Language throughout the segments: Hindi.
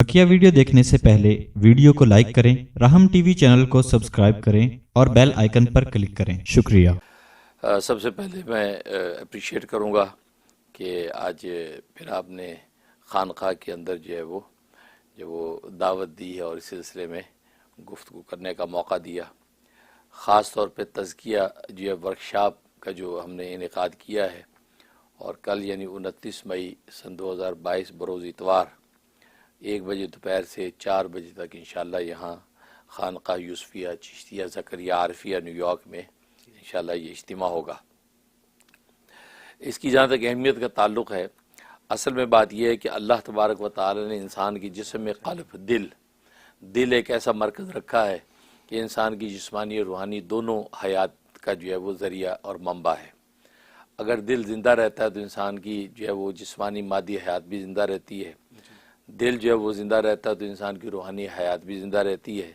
बकिया वीडियो देखने से पहले वीडियो को लाइक करें, राहम टीवी चैनल को सब्सक्राइब करें और बेल आइकन पर क्लिक करें। शुक्रिया। सबसे पहले मैं अप्रिशिएट करूँगा कि आज फिर आपने खानक़ाह के अंदर जो वो दावत दी है और इस सिलसिले में गुफ्तगू करने का मौका दिया। ख़ास तौर पे तज़किया जो है वर्कशॉप का जो हमने इनेकाद किया है और कल यानी 29 मई सन 2022 बरोज़ इतवार 1 बजे दोपहर से 4 बजे तक इंशाअल्लाह यहाँ खानक़ाह यूसुफिया चिश्तिया ज़करिया आरफिया न्यूयॉर्क में इंशाअल्लाह ये इज्तिमा होगा। इसकी जहाँ तक अहमियत का ताल्लुक़ है, असल में बात यह है कि अल्लाह तबारक व तआला ने इंसान की जिस्म में क़ल्ब दिल एक ऐसा मरकज़ रखा है कि इंसान की जिस्मानी और रूहानी दोनों हयात का जो है वो ज़रिया और मंबा है। अगर दिल ज़िंदा रहता है तो इंसान की जो है वो जिस्मानी मादी हयात भी ज़िंदा रहती है। दिल जो है वो ज़िंदा रहता है तो इंसान की रूहानी हयात भी ज़िंदा रहती है।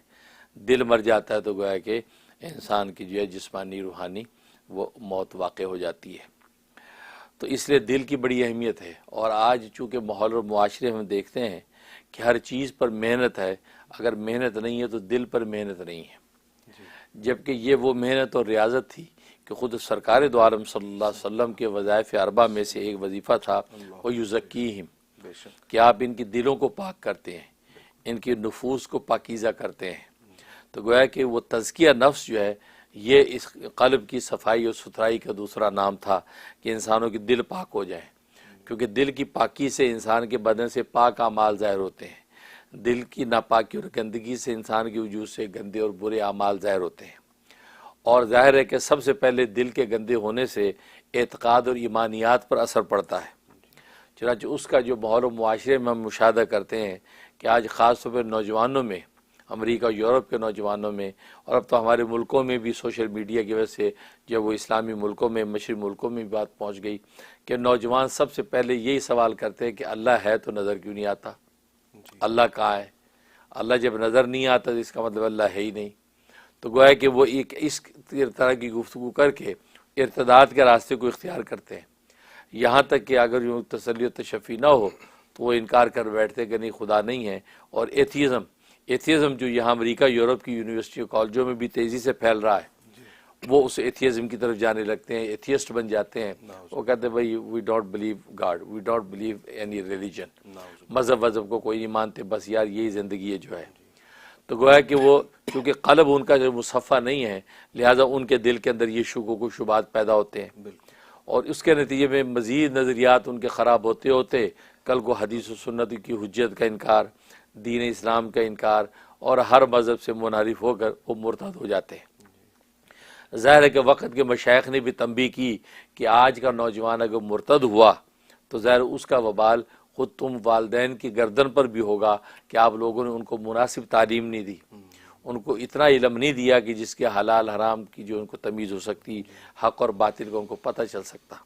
दिल मर जाता है तो गोया कि इंसान की जो है जिस्मानी रूहानी वो मौत वाक़ हो जाती है। तो इसलिए दिल की बड़ी अहमियत है। और आज चूँकि माहौल और मुआशरे में देखते हैं कि हर चीज़ पर मेहनत है, अगर मेहनत नहीं है तो दिल पर मेहनत नहीं है। जबकि ये वो मेहनत और रियाजत थी कि ख़ुद सरकार दो आलम सल्लल्लाहु अलैहि वसल्लम के वज़ाइफ़ अरबा में से एक वजीफ़ा था वो युज़क्कीहिम, कि आप इनकी दिलों को पाक करते हैं, इनकी नफूस को पाकीज़ा करते हैं। तो गोया कि वो तज़किया नफ्स जो है ये इस क़ल्ब की सफाई और सुथराई का दूसरा नाम था कि इंसानों के दिल पाक हो जाएं, क्योंकि दिल की पाकी से इंसान के बदन से पाक आमाल ज़ाहिर होते हैं। दिल की नापाकी और गंदगी से इंसान के वजूद से गंदे और बुरे आमाल ज़ाहिर होते हैं। और ज़ाहिर है कि सबसे पहले दिल के गंदे होने से एतक़ाद और ईमानियात पर असर पड़ता है। चुनांचे उसका जो माहौल और मुआशरे में हम मुशाहदा करते हैं कि आज ख़ास तौर पर नौजवानों में, अमेरिका और यूरोप के नौजवानों में, और अब तो हमारे मुल्कों में भी सोशल मीडिया की वजह से जो वो इस्लामी मुल्कों में, मशरक़ी मुल्कों में भी बात पहुँच गई कि नौजवान सबसे पहले यही सवाल करते हैं कि अल्लाह है तो नज़र क्यों नहीं आता, अल्लाह कहाँ है। अल्लाह जब नज़र नहीं आता तो इसका मतलब अल्लाह है ही नहीं। तो गोया कि वो एक इस तरह की गुफ्तगू करके इर्तिदाद के रास्ते को इख्तियार करते हैं। यहाँ तक कि अगर यूँ तसल्ली तशफ़ी ना हो तो वो इनकार कर बैठते कि नहीं खुदा नहीं है। और एथिज़म जो यहाँ अमेरिका यूरोप की यूनिवर्सिटी कॉलेजों में भी तेज़ी से फैल रहा है, वो उस एथियज़म की तरफ जाने लगते हैं, एथियस्ट बन जाते हैं। वो कहते हैं भाई we don't believe God, we don't believe any religion, मज़हब को कोई नहीं मानते, बस यार यही ज़िंदगी है जो है। तो गोया कि वो क्योंकि क़ल्ब उनका जो मुसफ़ा नहीं है, लिहाजा उनके दिल के अंदर ये शुकूक व शुबात पैदा होते हैं और उसके नतीजे में मज़ीद नज़रियात उनके ख़राब होते होते कल को हदीस व सुन्नत की हुज्जत का इनकार, दीन इस्लाम का इनकार और हर मज़हब से मुनहरिफ होकर वो मुर्तद हो जाते हैं। ज़ाहिर है कि वक़्त के मशाइख ने भी तंबीह की कि आज का नौजवान अगर मुर्तद हुआ तो ज़ाहिर उसका वबाल ख़ुद तुम वालिदैन की गर्दन पर भी होगा कि आप लोगों ने उनको मुनासिब तालीम नहीं दी, उनको इतना इल्म नहीं दिया कि जिसके हलाल हराम की जो उनको तमीज़ हो सकती, हक़ और बातिल का उनको पता चल सकता।